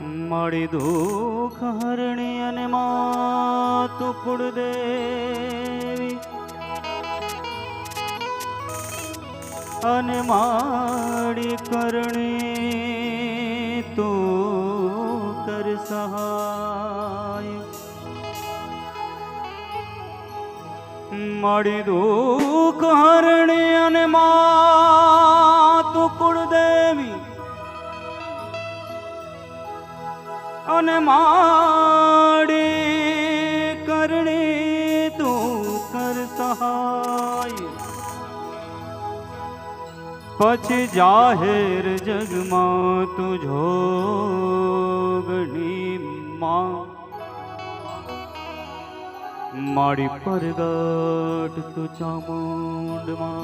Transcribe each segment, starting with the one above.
મારી દુઃખ હરણી અને માતુ કુળદેવી અને મારી કરણી તું કર સહાય. મારી દુઃખ હરણી અને માતુ કુળદેવી અને માડી કરણી તું કર સહાય. પછી જાહેર જગમાં તું જોગણી માં માડી પરગટ તું ચામુંડમાં.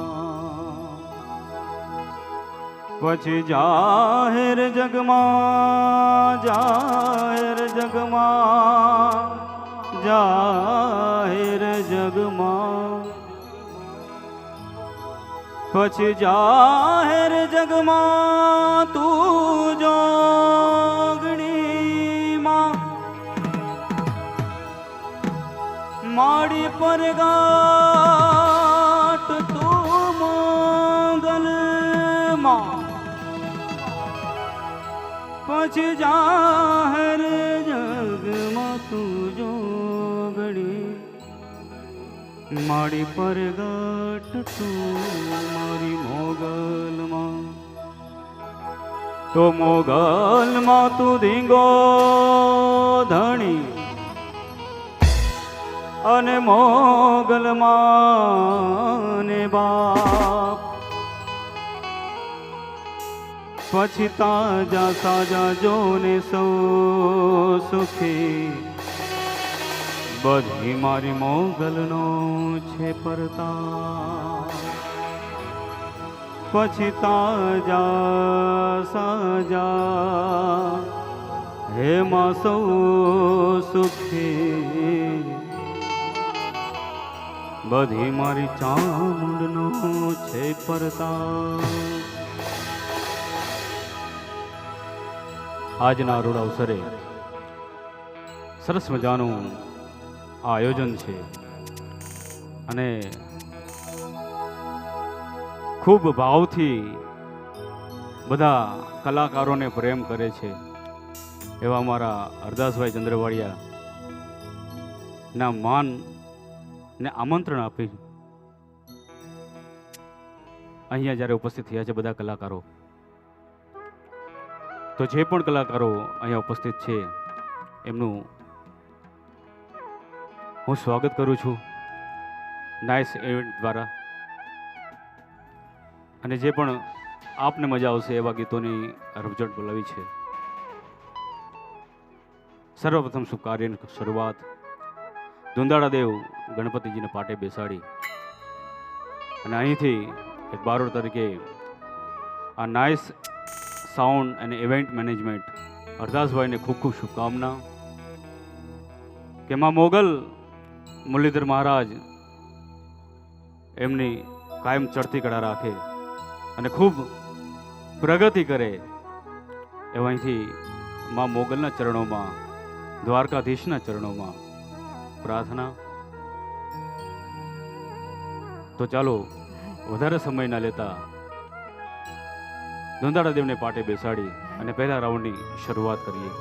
પછી જાહેર જગમાં જાહેર જગમાં જાહેર જગમાં પછી જાહેર જગમાં તું જોગણી માં માડી પરગાટ તું મોગલ માં. પછી જાહેર જગમાં તું જોગણી માડી પરગટ તું મારી મોગલમાં. તો મોગલમાં તું ધીંગો ધણી અને મોગલમાં ને બાપ. પછી તાજા સાજા જોને સૌ સુખી બધી મારી મોગલનો છે પરતા. પછી તાજા સાજા હે માં સૌ સુખી બધી મારી ચામુંડનો છે પરતા. આજના રૂડ અવસરે સરસ મજાનું આયોજન છે અને ખૂબ ભાવથી બધા કલાકારોને પ્રેમ કરે છે એવા અમારા હરદાસભાઈ ચંદ્રવાડિયા ના માન ને આમંત્રણ આપી અહીંયા જ્યારે ઉપસ્થિત થયા છે બધા કલાકારો. તો જે પણ કલાકારો અહીંયા ઉપસ્થિત છે એમનું હું સ્વાગત કરું છું નાઇસ ઇવેન્ટ દ્વારા. અને જે પણ આપને મજા આવશે એવા ગીતોની રમઝટ બોલાવી છે. સર્વપ્રથમ શુભ કાર્યની શરૂઆત દુંદાળા દેવ ગણપતિજીને પાટે બેસાડી અને અહીંથી એક બારોડ તરીકે આ નાઇસ સાઉન્ડ અને ઇવેન્ટ મેનેજમેન્ટ હરદાસભાઈને ખૂબ ખૂબ શુભકામના કે માં મોગલ મુરલીધર મહારાજ એમની કાયમ ચડતી કળા રાખે અને ખૂબ પ્રગતિ કરે એવા અહીંથી માં મોગલના ચરણોમાં દ્વારકાધીશના ચરણોમાં પ્રાર્થના. તો ચાલો વધારે સમય ના લેતા દુંદાળા દેવને પાટે બેસાડી અને પહેલા રાઉન્ડની શરૂઆત કરીએ.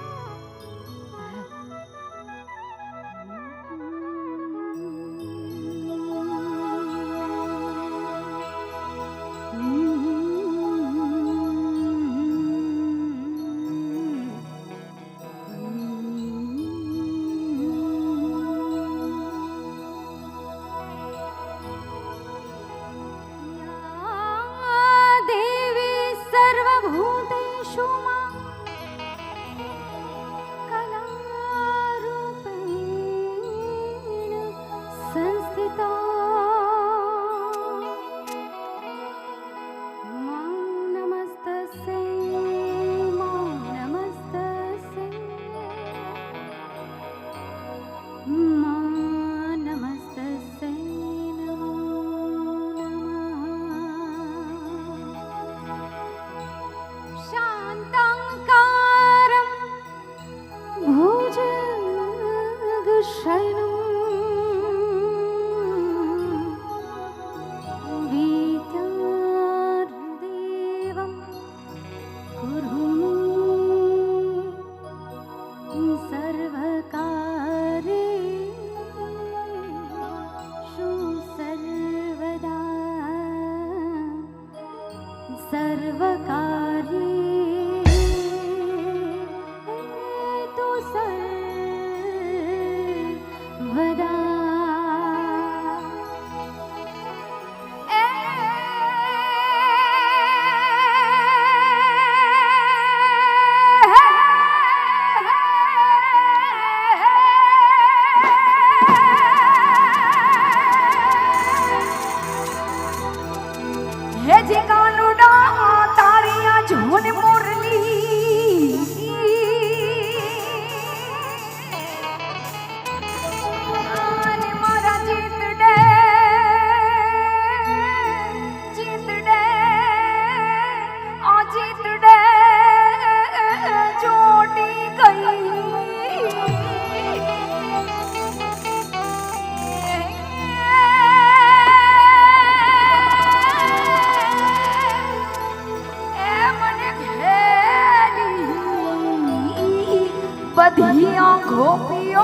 બધી આંખો પીઓ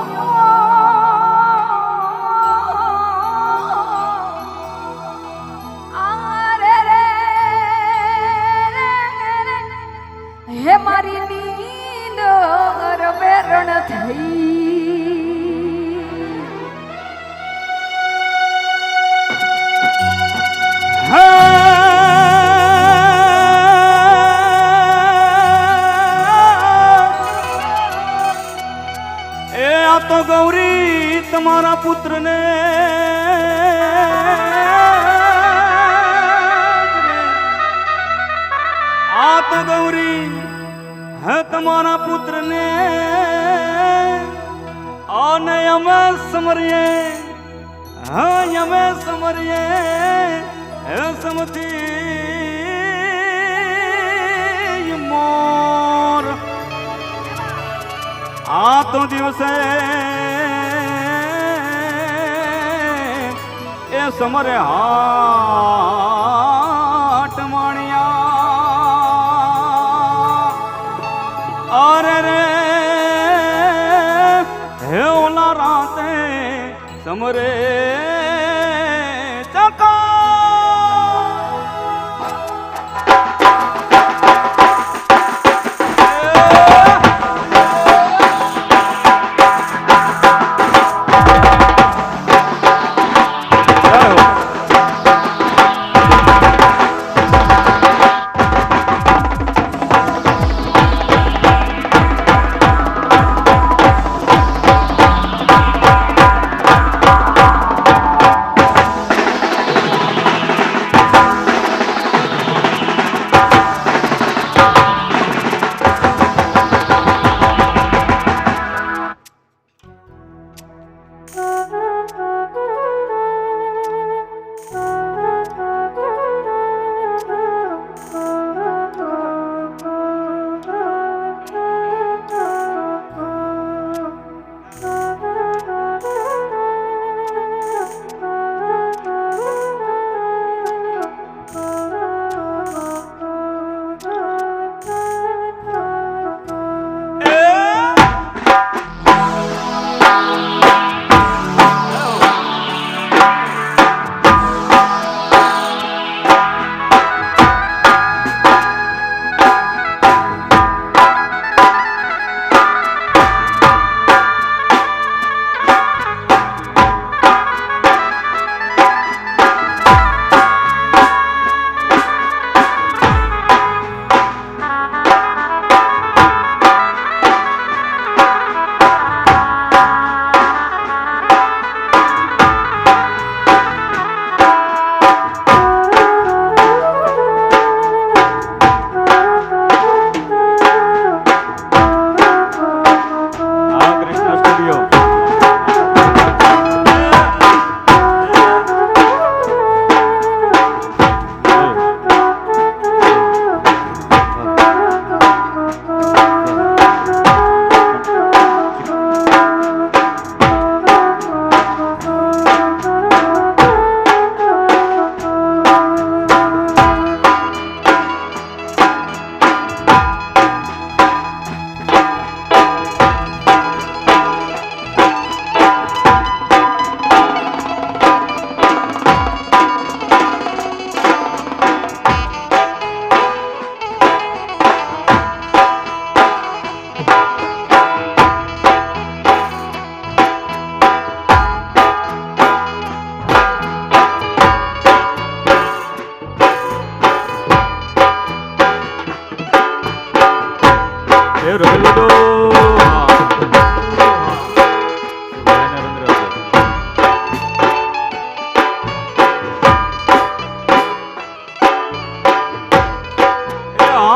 હે મારી નીંદ રવેરણ થઈ એ આ તો ગૌરી તમારા પુત્રને આ તો ગૌરી હે તમારા પુત્રને આને અમે સમરીએ હા અમે સમરીએ હે સમથી મોર આ તો દિવસે એ સમરે હાટ માણિયા અરે રે હે ઓલા રાતે સમરે ચકા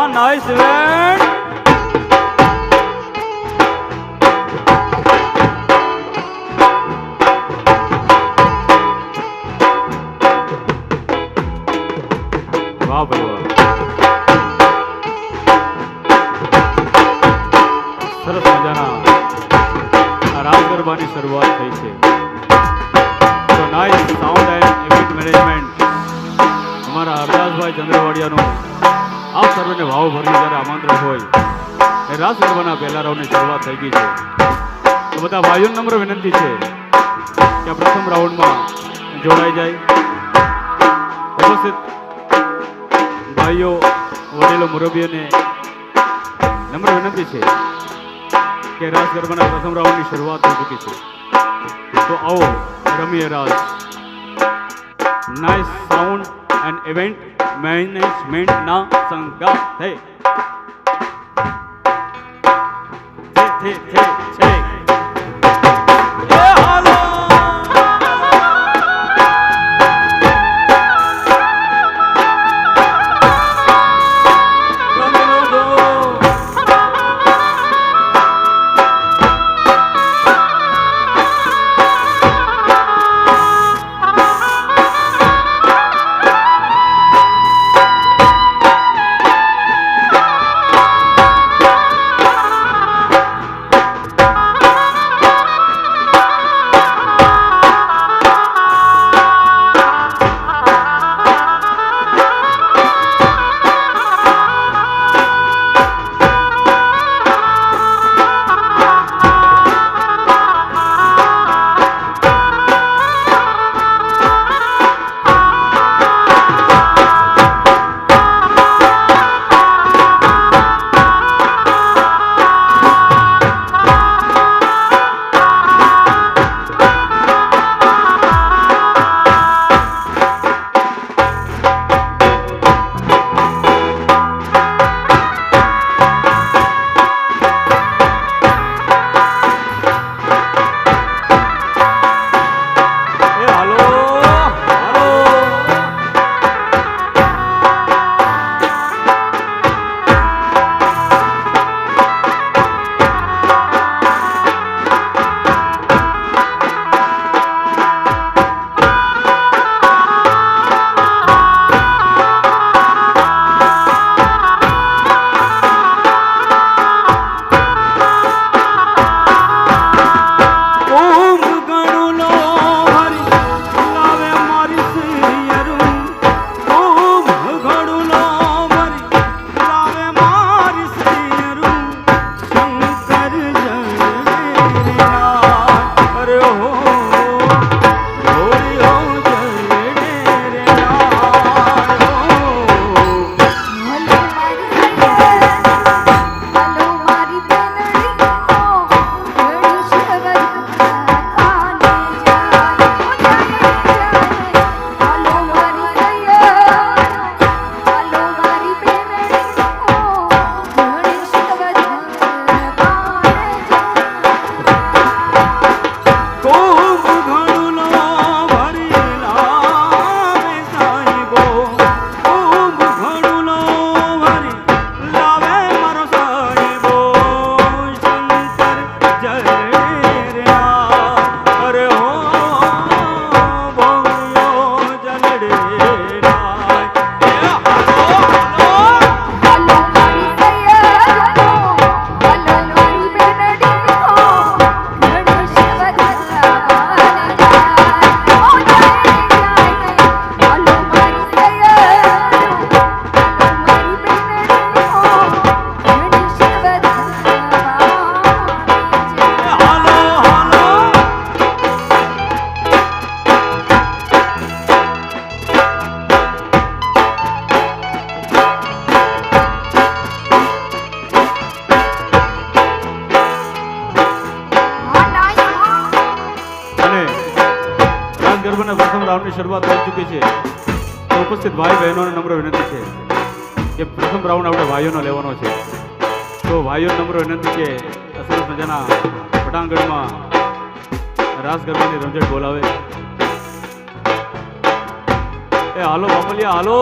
nice event. વાહ ભાઈ વાહ, સરસ મજાના આ રાસ ગરબાની શરૂઆત થઈ છે. તો nice sound and event management અમારા હરદાસભાઈ ચંદ્રવાડિયાનું આપ સર્વેને ભાવભર્યું જ્યારે આમંત્રણ હોય એ રાસ ગરબાના પહેલા રાઉન્ડની શરૂઆત થઈ ગઈ છે. તો બધા ભાઈઓને નમ્ર વિનંતી છે કે આ પ્રથમ રાઉન્ડમાં જોડાઈ જાય. ઉપસ્થિત ભાઈઓ, વડીલો, મુરબ્બીઓને નમ્ર વિનંતી છે કે રાસ ગરબાના પ્રથમ રાઉન્ડની શરૂઆત થઈ ચૂકી છે. તો આવો રમીએ રાસ. નાઇસ સાઉન્ડ એન્ડ ઇવેન્ટ મેનેજમેન્ટના સંગાથે છે. એ હાલો ગરબાના પ્રથમ રાઉન્ડની શરૂઆત થઈ ચૂકી છે. તો ઉપસ્થિત ભાઈ બહેનોને નમ્ર વિનંતી છે કે પ્રથમ રાઉન્ડ આપણે ભાઈઓનો લેવાનો છે. તો ભાઈઓને નમ્ર વિનંતી કે સરસ મજાના પટાંગણમાં રાસ ગરબાની રમઝટ બોલાવે. એ હાલો બાપલિયા હાલો.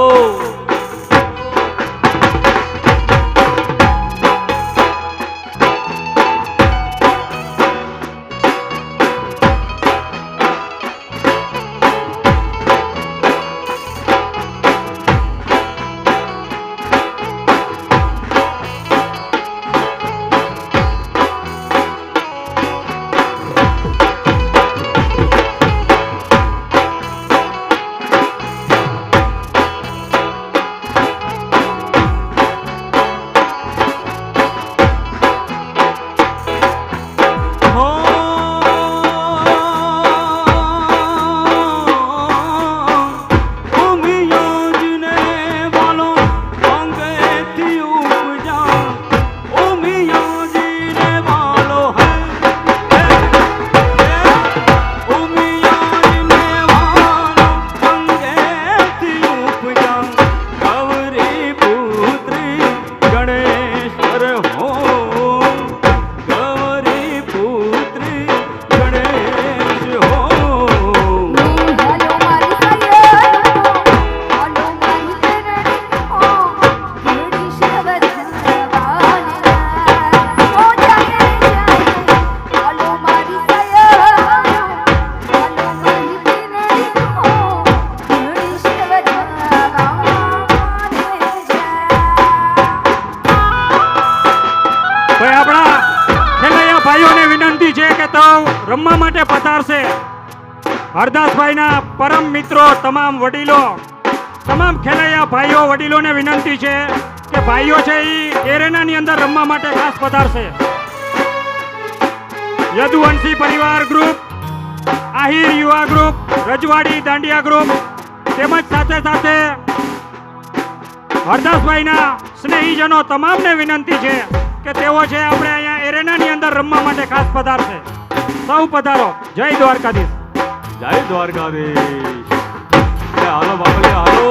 ભાઈઓને વિનંતી છે કે તો રમવા માટે પધારશે. હરદાસભાઈના પરમ મિત્રો, તમામ વડીલો, તમામ ખેલૈયા ભાઈઓ વડીલોને વિનંતી છે કે ભાઈઓ છે એ એરેનાની અંદર રમવા માટે ખાસ પધારશે. યદુવંશી પરિવાર ગ્રુપ, આહિર યુવા ગ્રુપ, રજવાડી દાંડિયા ગ્રુપ તેમજ સાથે સાથે હરદાસભાઈના સ્નેહીજનો તમામને વિનંતી છે કે તેઓ છે આપણે અહીંયા એરેનાની અંદર રમવા માટે ખાસ પધારશે. સૌ પધારો. જય દ્વારકાધીશ. જય દ્વારકાધીશ. હાલો બાપલિયા હાલો.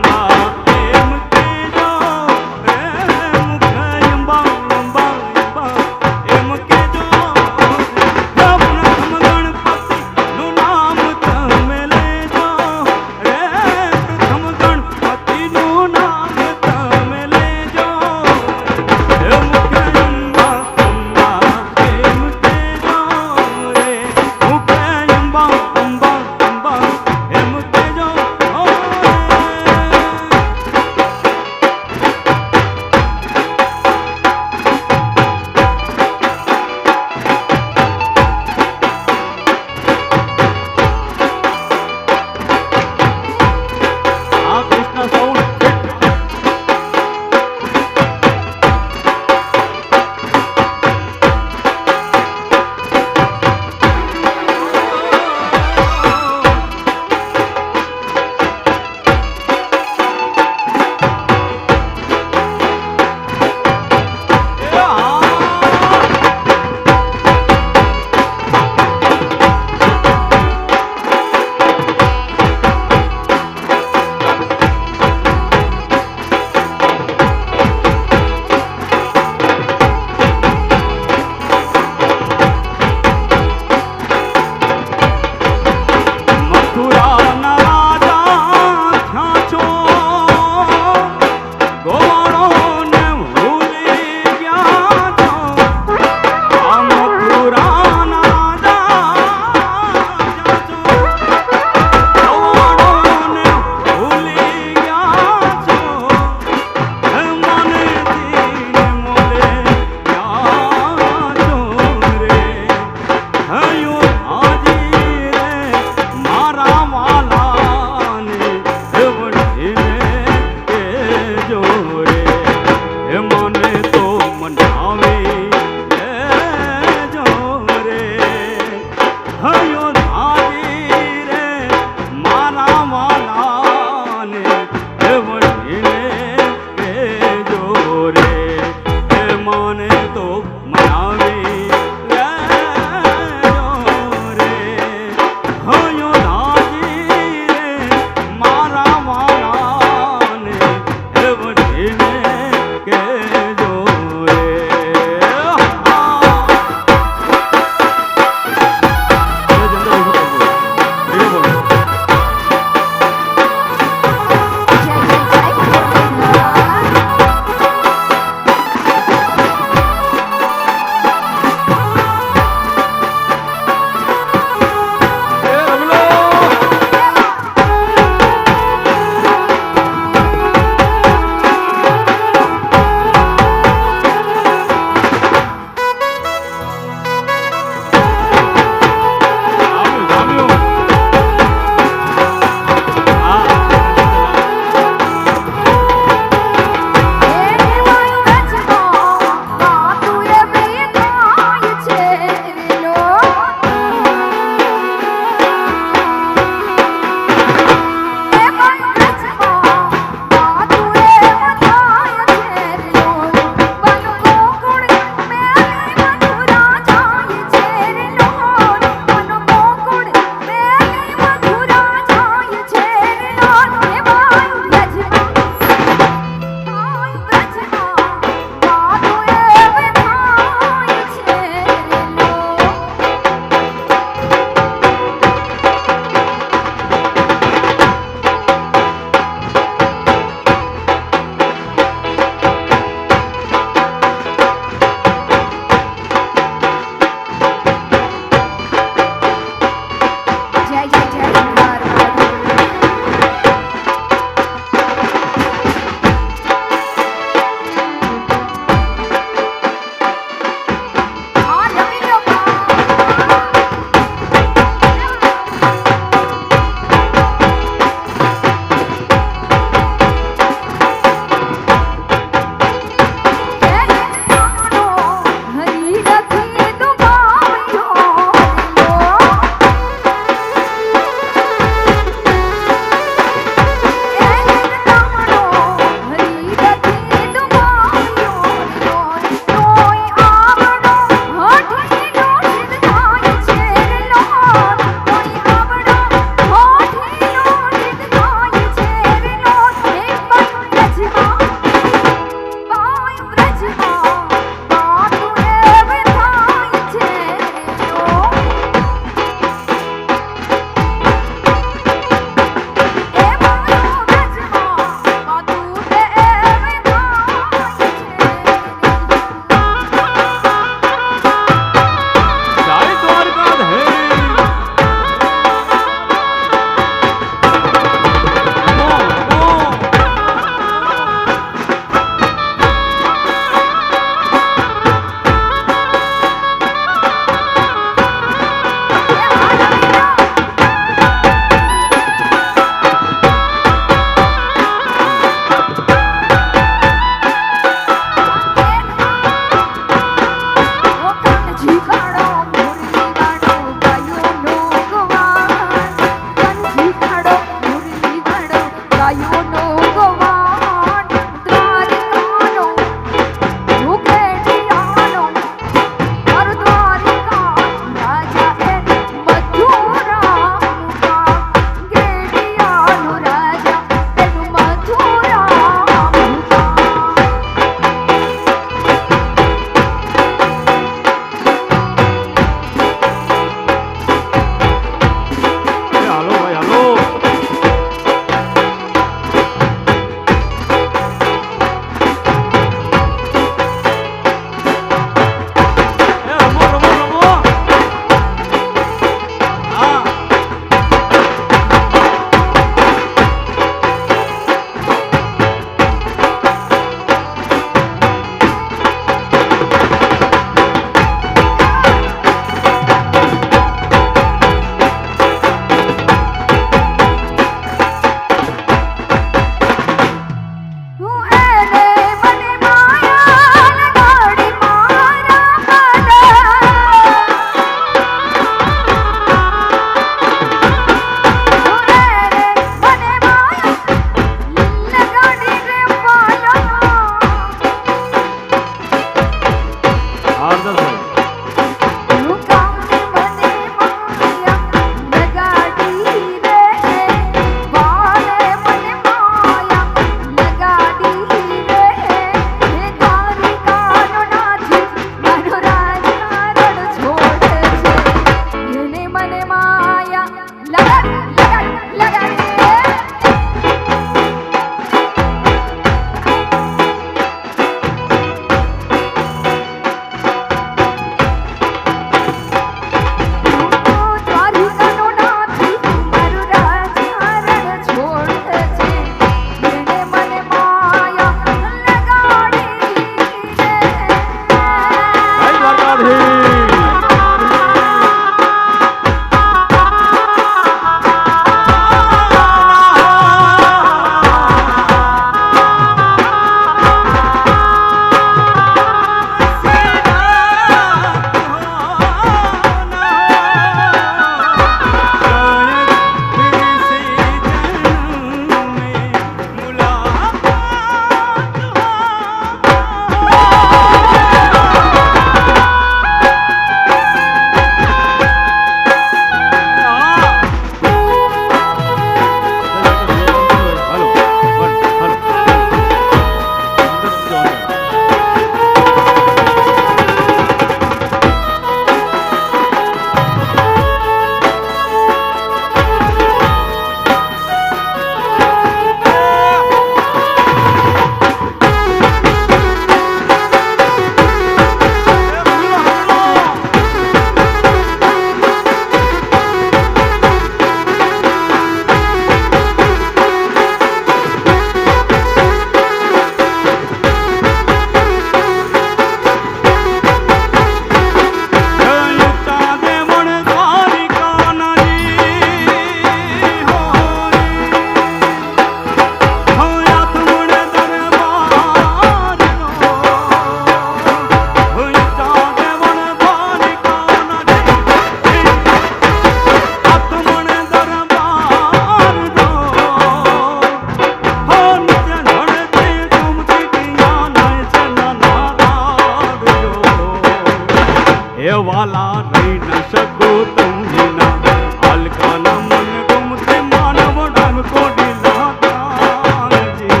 વાલા રહી ન શકું તું વિના હલકાના મન ગમતે માનવ ડાંગ કોડી લાતાજી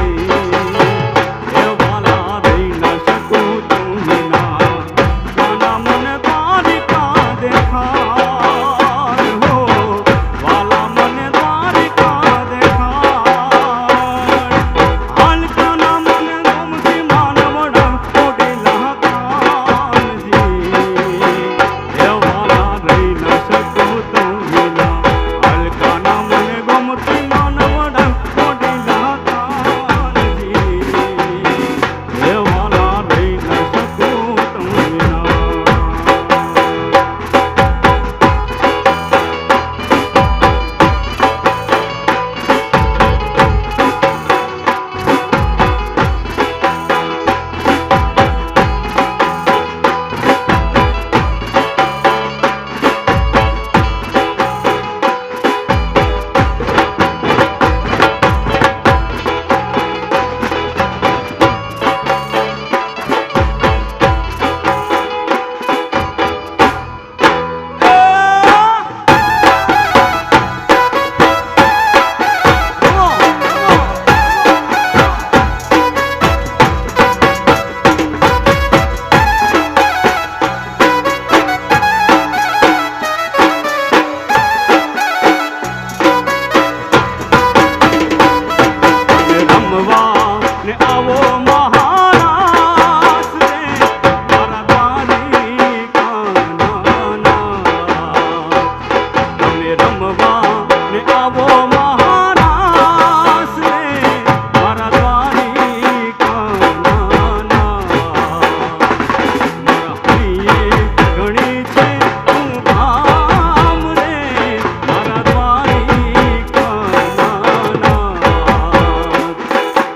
એ વાલા રહી ન શકું તું વિના માના મને દ્વારિકા દેખાડ હો વાલા મને દ્વારિકા દેખાડ હલકાના મન ગમતે માનવ ડાંગ કોડી લાતાજી એ વાલા રહી ન શકું તું વિના હલકાના મને ગમતી માનવ ડાંગ કોડી લાતાજી એ વાલા રહી ન શકું તું વિના રમવા ને આવો મહારાજ રે મારા દ્વારિકાના તમે રમવા ને આવો મહારાજ રે મારા દ્વારિકાના મારા હૈયે ઘણી છે તું ધામ રે મારા દ્વારિકાના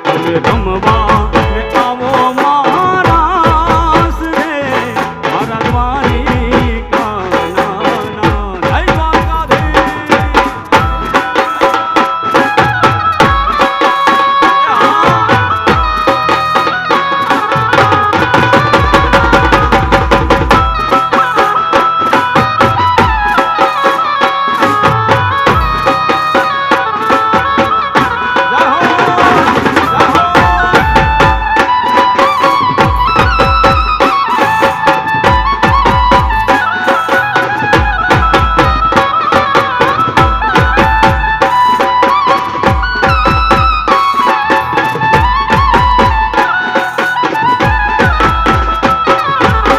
તમે રમવા ને આવો મહારાસ રે મારા દ્વારિકાના જય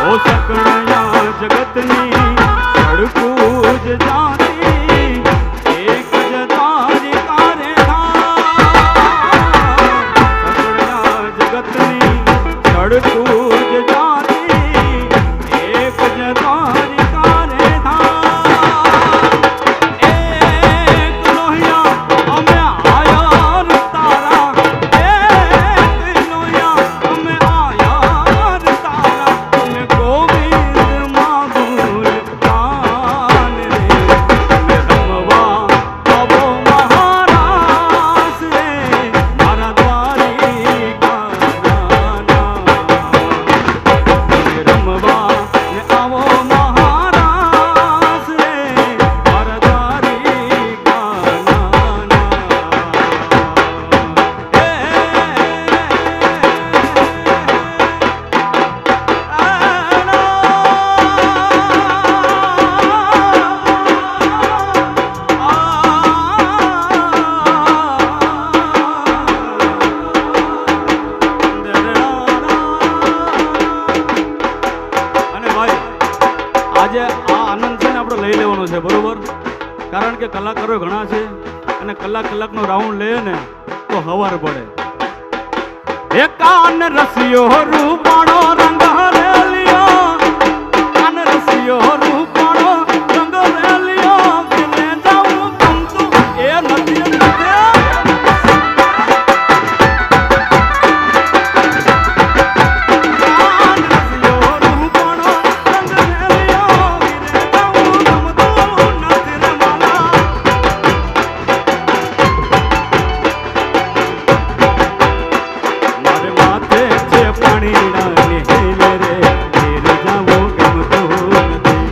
ઓ સકળયા જગતની સડકું જ જાતી એક જ દ્વારિકા રે સકળયા જગતની સડકું જ જાતી એક જ દ્વારિકા રે એક લોહિયા અમે આયા તારા એક લોહિયા અમે આયા તારા તમે ગોવિંદ માગુર કાન રે તમે રમવા આવો મહારાસ રે મારા દ્વારિકાના તમે રમવા ને આવો મહારાસ રે મારા અને ભાઈ આજે આ આનંદ છે ને આપણે લઈ લેવાનો છે બરોબર કારણ કે કલાકારો ઘણા છે અને કલાકનો રાઉન્ડ લે ને તો હવાર પડે એ કાન રસિયો રૂપાણો રંગ હરેલિયો કાન રસિયો રૂપાણો રંગ હરેલિયો કે જાઉં ગમતું એ નથી પાણી ડાલે રે રે જાવો ગમતો નથી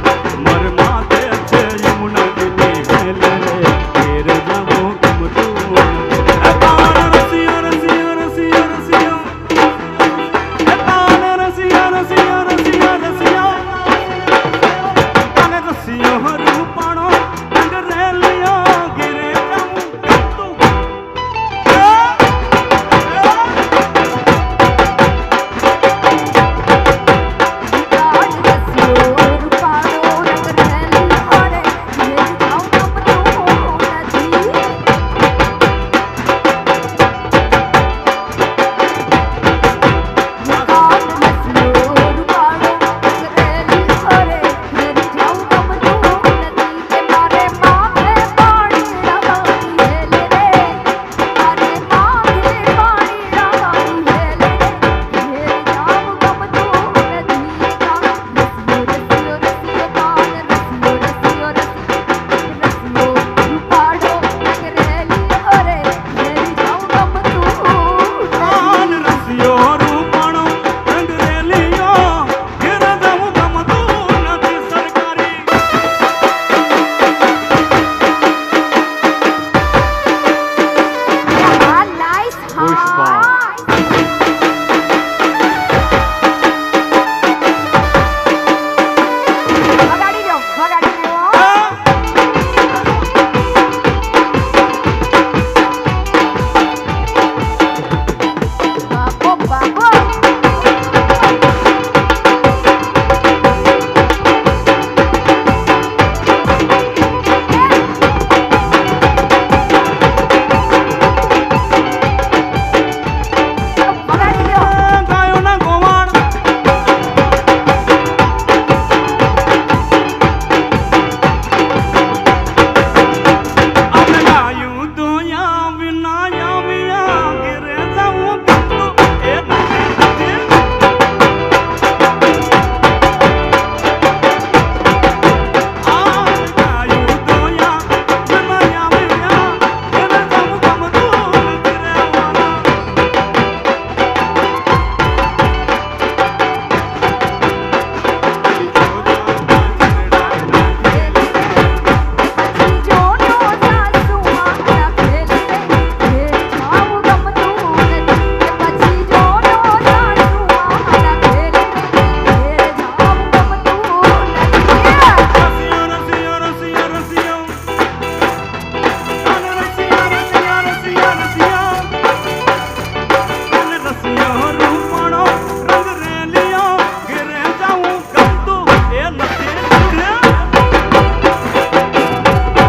રસિયો રૂપણો રંગ રેલિયો ઘેરે જાઉં ગમતું એ નથી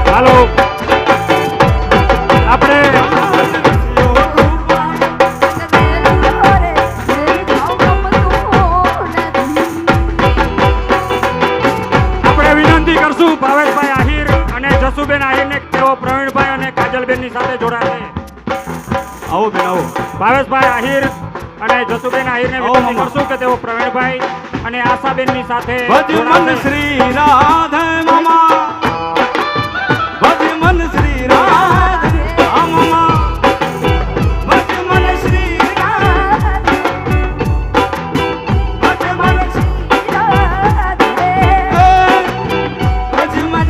હાલો આપણે આપણે વિનંતી કરશું ભાવેશભાઈ આહિર અને જસુબેન આહિરને તેઓ પ્રવીણભાઈ અને કાજલબેનની સાથે જોડાશે. આવો બેન આવો ભાવેશભાઈ આહિર અને જસુબેન આહિરને આવો વિનંતી મામા. કરશું કે તેઓ પ્રવીણભાઈ અને આશાબેનની સાથે ભજ મન જોડાશે. શ્રી રાધે મામા ભજ મન શ્રી રાધે આ મામા ભજ મન શ્રી રાધે ભજ મન શ્રી ભજ મન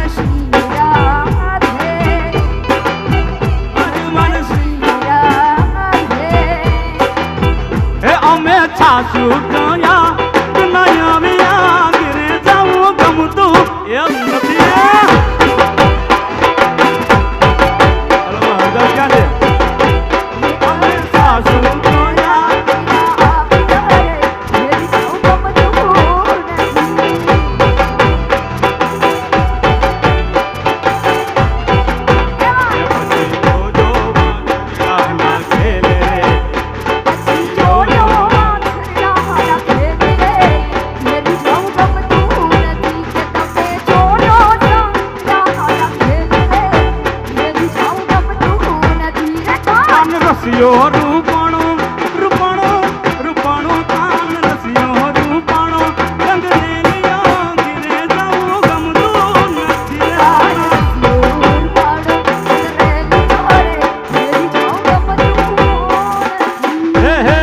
ભજ મન શ્રી હે અમે છાસુ ગયા નયા વિયા ઘરે જાઉં ગમતું એમ નથી હલો હરદાસ ક્યાં છે અમે છાસુ ગયા રસિયો રૂપણો રૂપણો રૂપણો કાન રસિયો રૂપણો રંગ રેલિયો ઘેરે જાઉં ગમતું નથી હે હે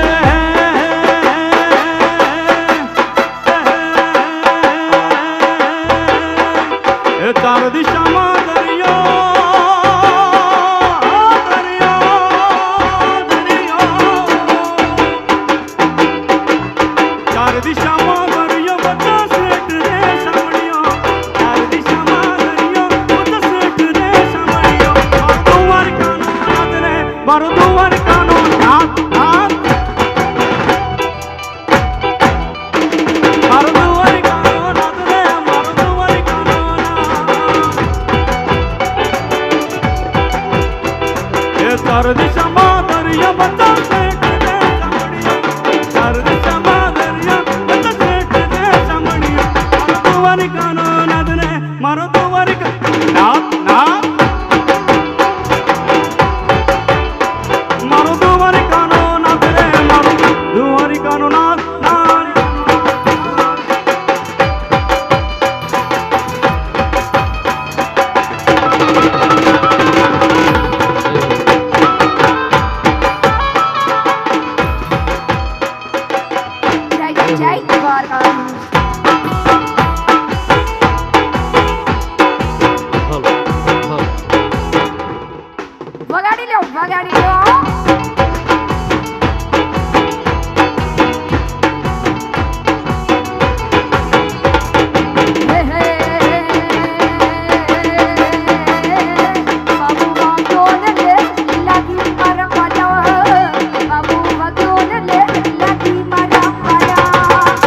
હે ચાર દિશામાં દરિયો ચાર દિશામાં દરિયો બધા શેઠ રે સાંભળ્યો ચાર દિશામાં દરિયો બધા શેઠ રે સાંભળ્યો મારો દ્વારકાનો નાથ નાથ મારો દ્વારકાનો નાથ રે મારો દ્વારકાનો નાથ એ ચાર દિશામાં દરિયો બધા શેઠ રે સાંભળ્યો ચાર દિશામાં દરિયો બધા શેઠ રે સાંભળ્યો મારો દ્વારકાનો નાથ રે મારો દ્વારકા નાથ નાથ મારો દ્વારકાનો નાથ રે મારો દ્વારકાનો નાથ નાથ જય દ્વારકાધીશ. વગાડી લો વગાડી લો હે હે બાબુ વાંધો ને લે લાગી મારા પાડા બાબુ વાંધો ને લે લાગી મારા પાડા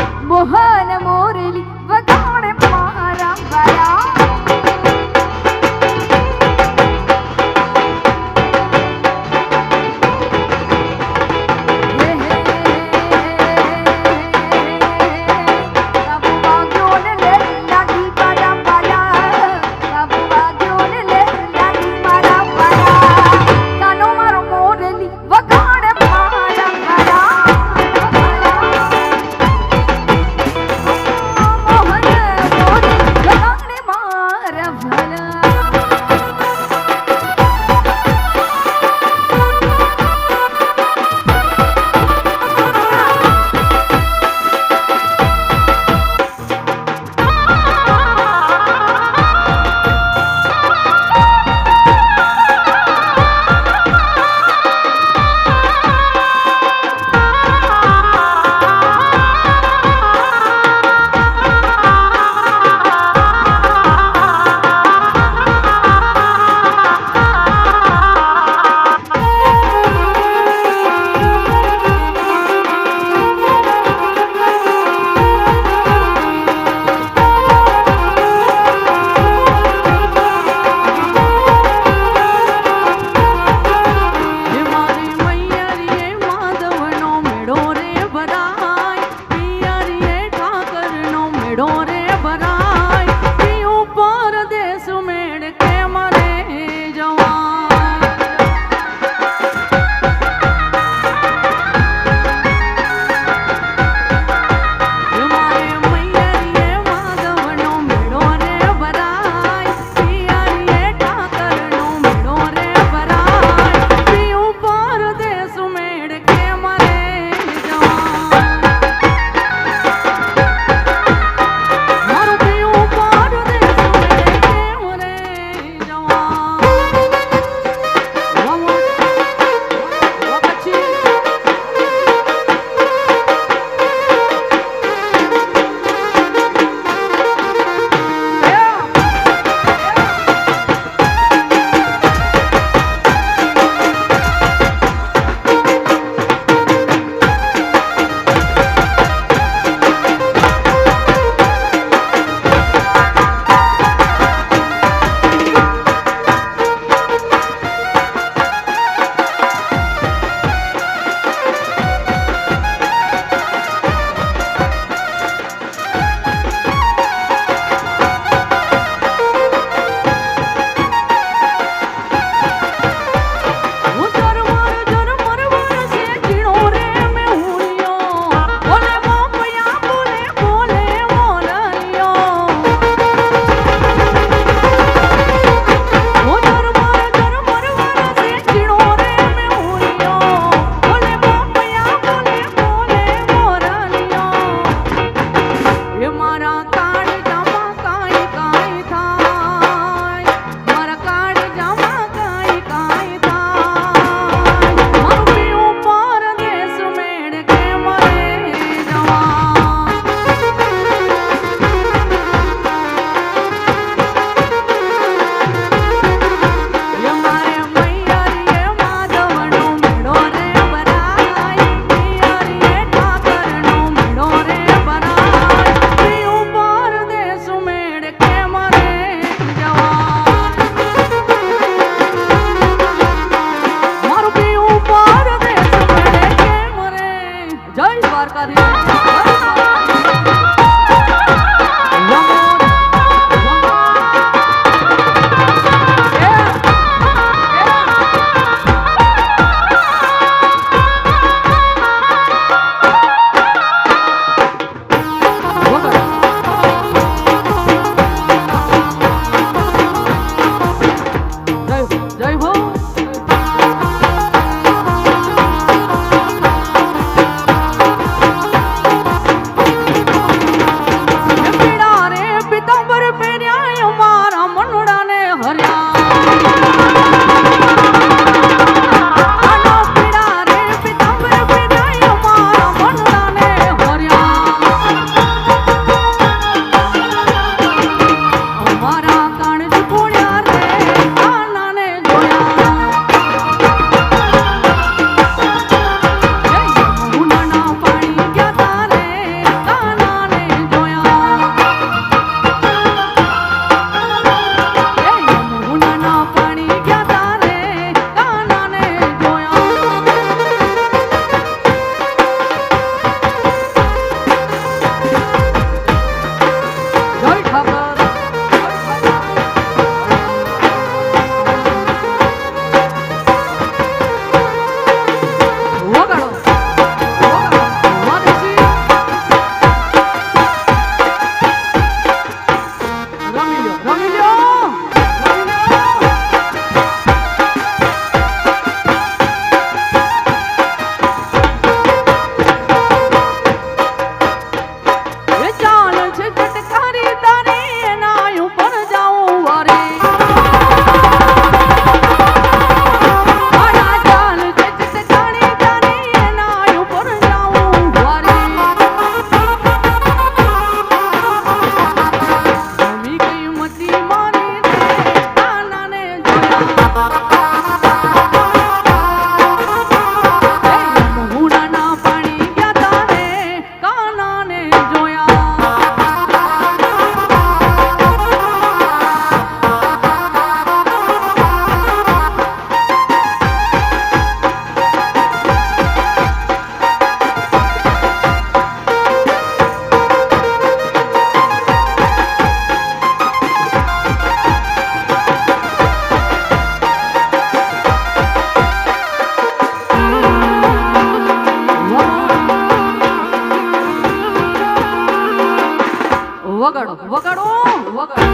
વગાડો વગાડો વગાડો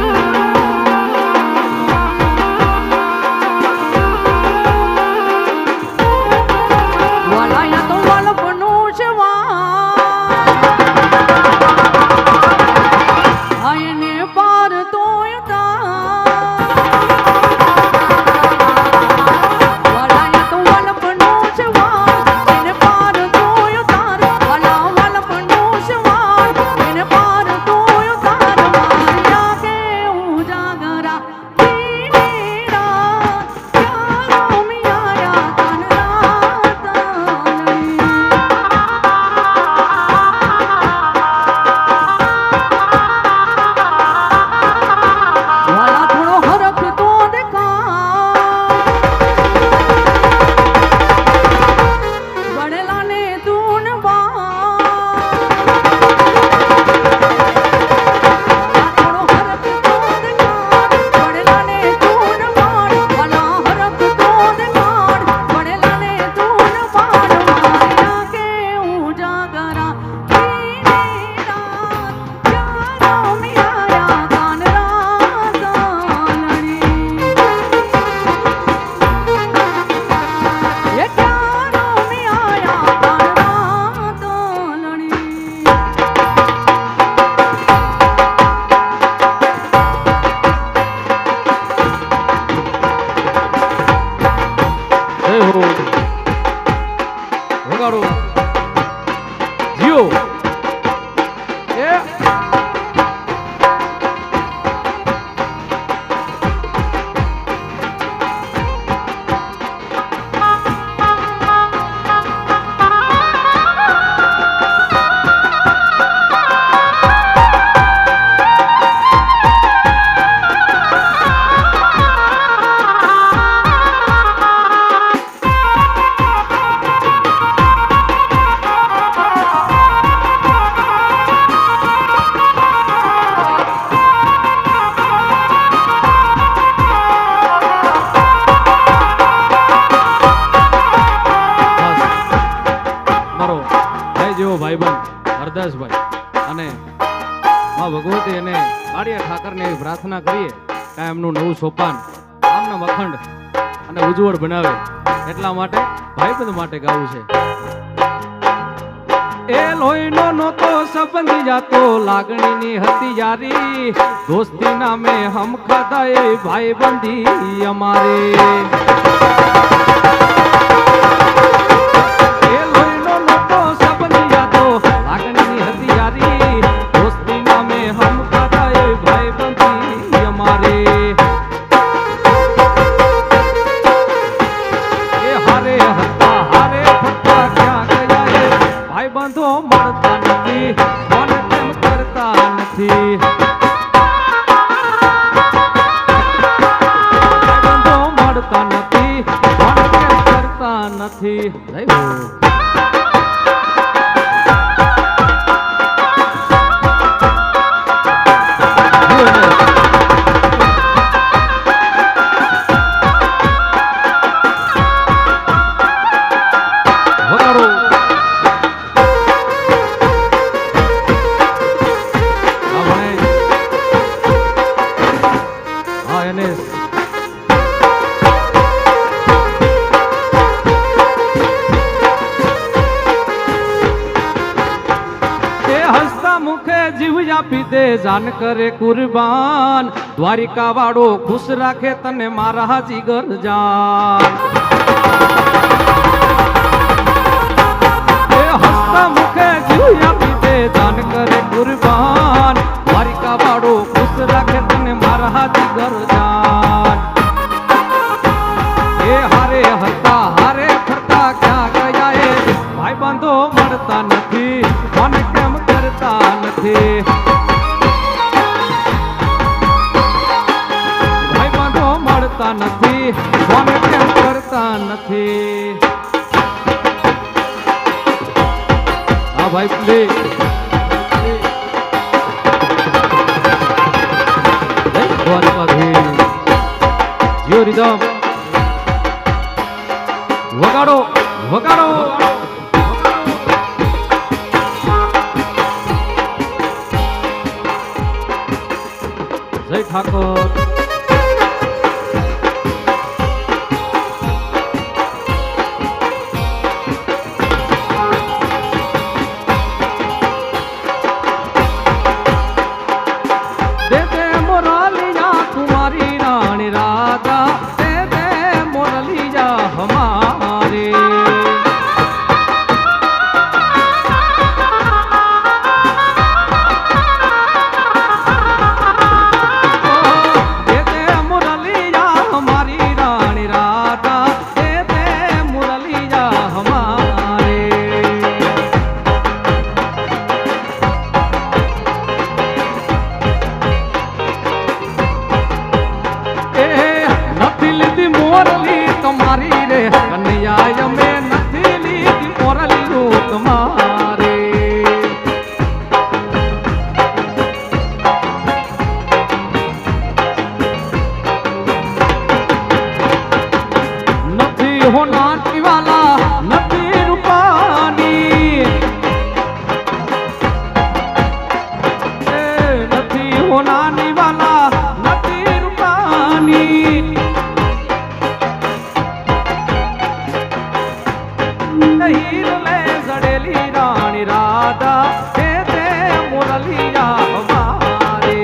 વાલાયા તો વાલપનું છે આયને પાર તોય વાલાયા તો વાલપનું છે એને પાર તોય તાર વાલા વાલપનું છે એને પાર તોય તાર મારિયા કે ઉજાગરા દીની રાત ક્યારો મિયાયા તન રાત વાલા થોડો હરખ તો દેખા બડેલા ને તું થોડો હરખ તો દેખા બડેલા ને તું વાલા હરખ તો દેખા બડેલા ને તું મારિયા કે ઉજાગરા દીની રાત ક્યારો મિયાયા કાન રાત લડી એ ક્યારો મિયાયા કાન રાત લડી જય હો વગાડો જીઓ એ ભાઈ જેવો ભાઈબંધ હરદાસભાઈ અને માં ભગવતી અને કાળિયા ઠાકરને એવી પ્રાર્થના કરીએ કે એમનું નવું સોપાન આમના અખંડ અને ઉજ્જવળ બનાવે એટલા માટે ભાઈબંધ માટે ગાવું છે. એ લોહીનો નહોતો સંબંધ જાતો લાગણીની હતી યારી દોસ્તી નામે હમ ખાધા એ ભાઈબંધી અમારે. એ લોહીનો નહોતો સંબંધ જાતો લાગણીની હતી યારી દોસ્તી નામે હમ ખાધા એ ભાઈબંધી અમારે. એ હારે હતા હારે ફરતા ક્યાં ગયા એ ભાઈબંધો મળતા નથી કોને તેમ કરતા નથી. ભાઈબંધો મળતા નથી કોને તેમ કરતા નથી. જય હો. આપી દે જાન કરે કુરબાન દ્વારિકા વાળો ખુશ રાખે તને મારા જીગર જાન. એ હસતા મુખે જીવ આપી દે જાન કરે કુરબાન દ્વારિકા વાળો ખુશ રાખે તને મારા જીગર જાન. એ હારે હતા હારે ફરતા ક્યાં ગયા એ ભાઈબંધો મળતા નથી મને કેમ કરતા નથી. ભાઈબંધો મળતા નથી મને કેમ કરતા નથી. હા ભાઈ પ્લે જીઓ રીધમ વગાડો વગાડો. જય ઠાકોર. દે દે મોરાલિયા કુમારી રાણી રાધા દે દે મોરલિયા હમારે. તમારી રે કન્યા અમે નથી લીધી મોરલી તમારે. નથી હોનાની વાલા નથી રૂપાની નથી હોનાની વાલા નથી રૂપાની. હીર લે જડેલી રાણી રાધા દે દે મોરલિયા હમારે.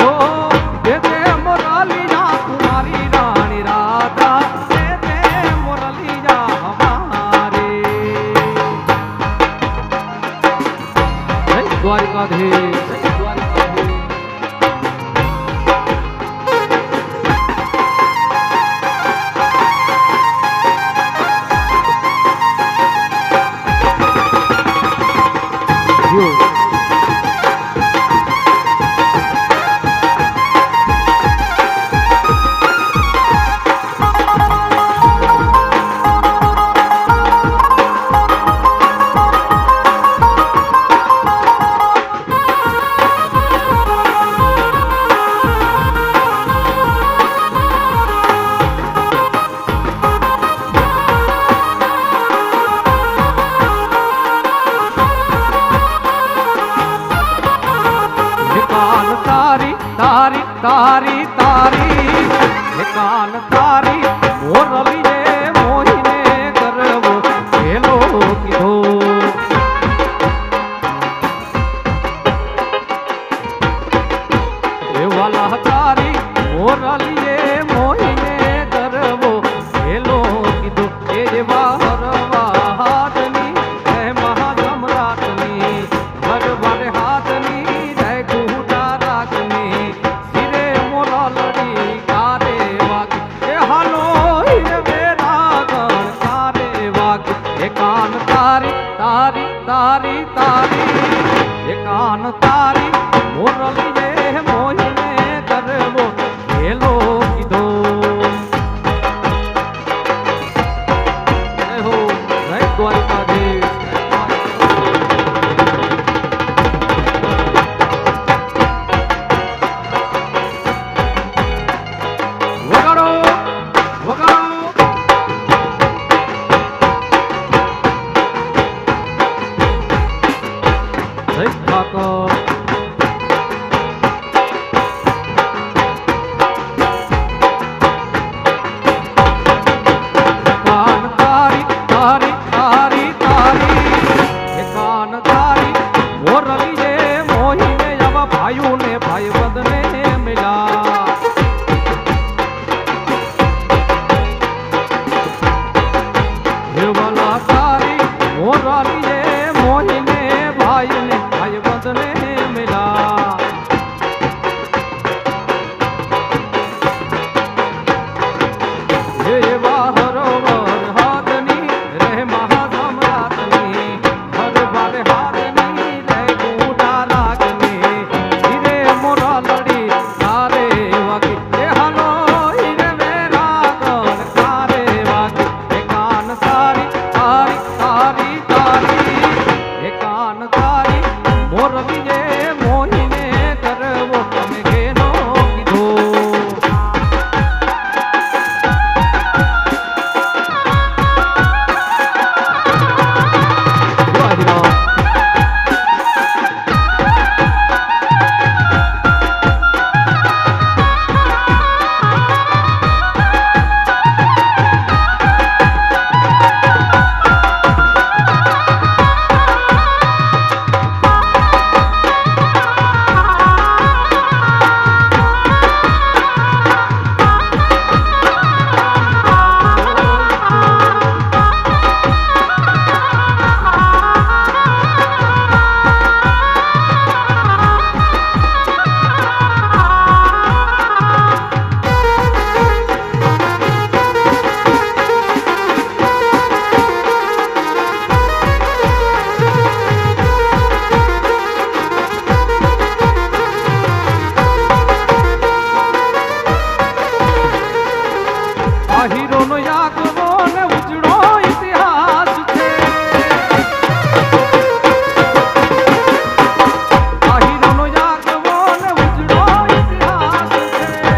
ઓ દે દે મોરલિયા કુમારી રાણી રાધા દે દે મોરલિયા હમારે. જય દ્વારકાધીશ જય દ્વારકાધીશ. એ કાન તારી મોરલીએ મોહીને કરવો ખેલો કીધો એ વાલા તારી મોરલીએ મોહીને કરવો ખેલો કીધો એ જેવા હરવા હાથની હે મહાસમ્રાટની હરવારે હાથની જય ઘૂંટા રાખની સિરે મોરલડી કારે વાગ એ હાલો હિરવે રાગણ કારે વાગ એ કાન તારી તારી તારી તારી એ કાન તારી મોરલીએ મોહીને કરવો ખેલો કીધો જય હો જય દ્વારકાધીશ વગાડો વગાડો જય ઠાકોર કાન તારી તારી તારી તારી એ કાન તારી મોરલીએ મોહીને આવા ભાઈઓને ભાઈ બંધને મિલા હે વાલા તારી મોરલીએ મોહીને ભાઈને ભાઈ બંધને મિલા હે વાહરવર હાથની રે મહાસમ્રાટની હરવારે હાથની રે ઘૂંટા રાખની હિરે મોરલડી કારે વાગી હે હાલો હિરવે રાગણ કારે વાગી હે કાન તારી તારી તારી તારી હે કાન તારી મોરલીએ મોહીને કરવો તમે ઘેનો કીધો શિવાજીરાવ આ હીરોનો યાગવો ને ઉજળો ઇતિહાસ છે આ હીરોનો યાગવો ને ઉજળો ઇતિહાસ છે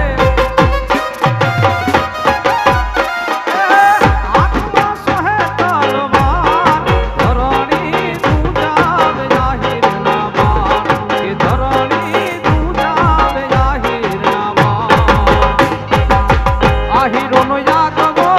હાથમાં સોહે તલવાર ધરણી તું જાવે જાહીરના બાર કે ધરણી તું જાવે જાહીરના બાર આ હીરોનો યાગવો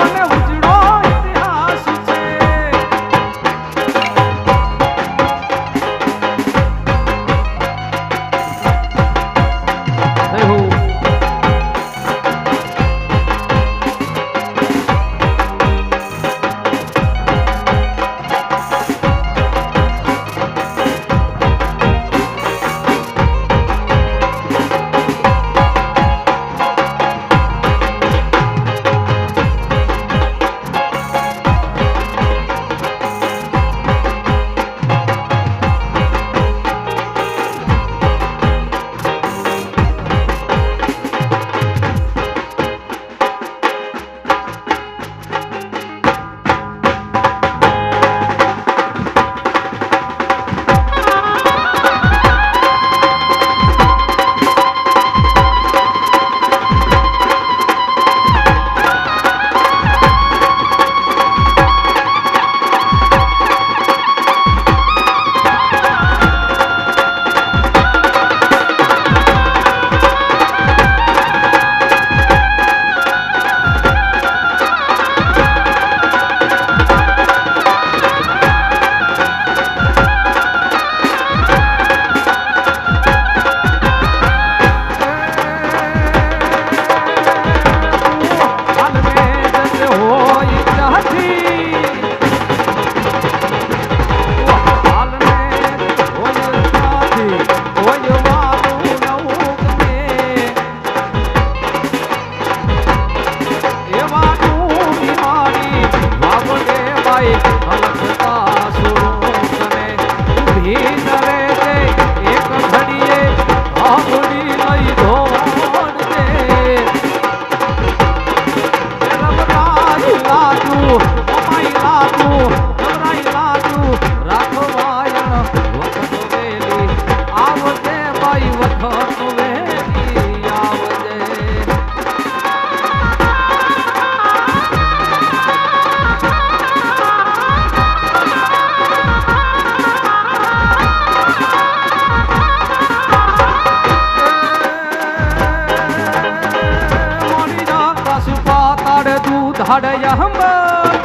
ઉધાડયા હંબર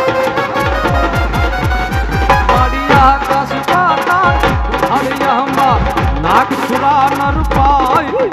માડિયા આકાશ પાતાળ ઉધાડયા હંબર નાગ સુરા નર પાય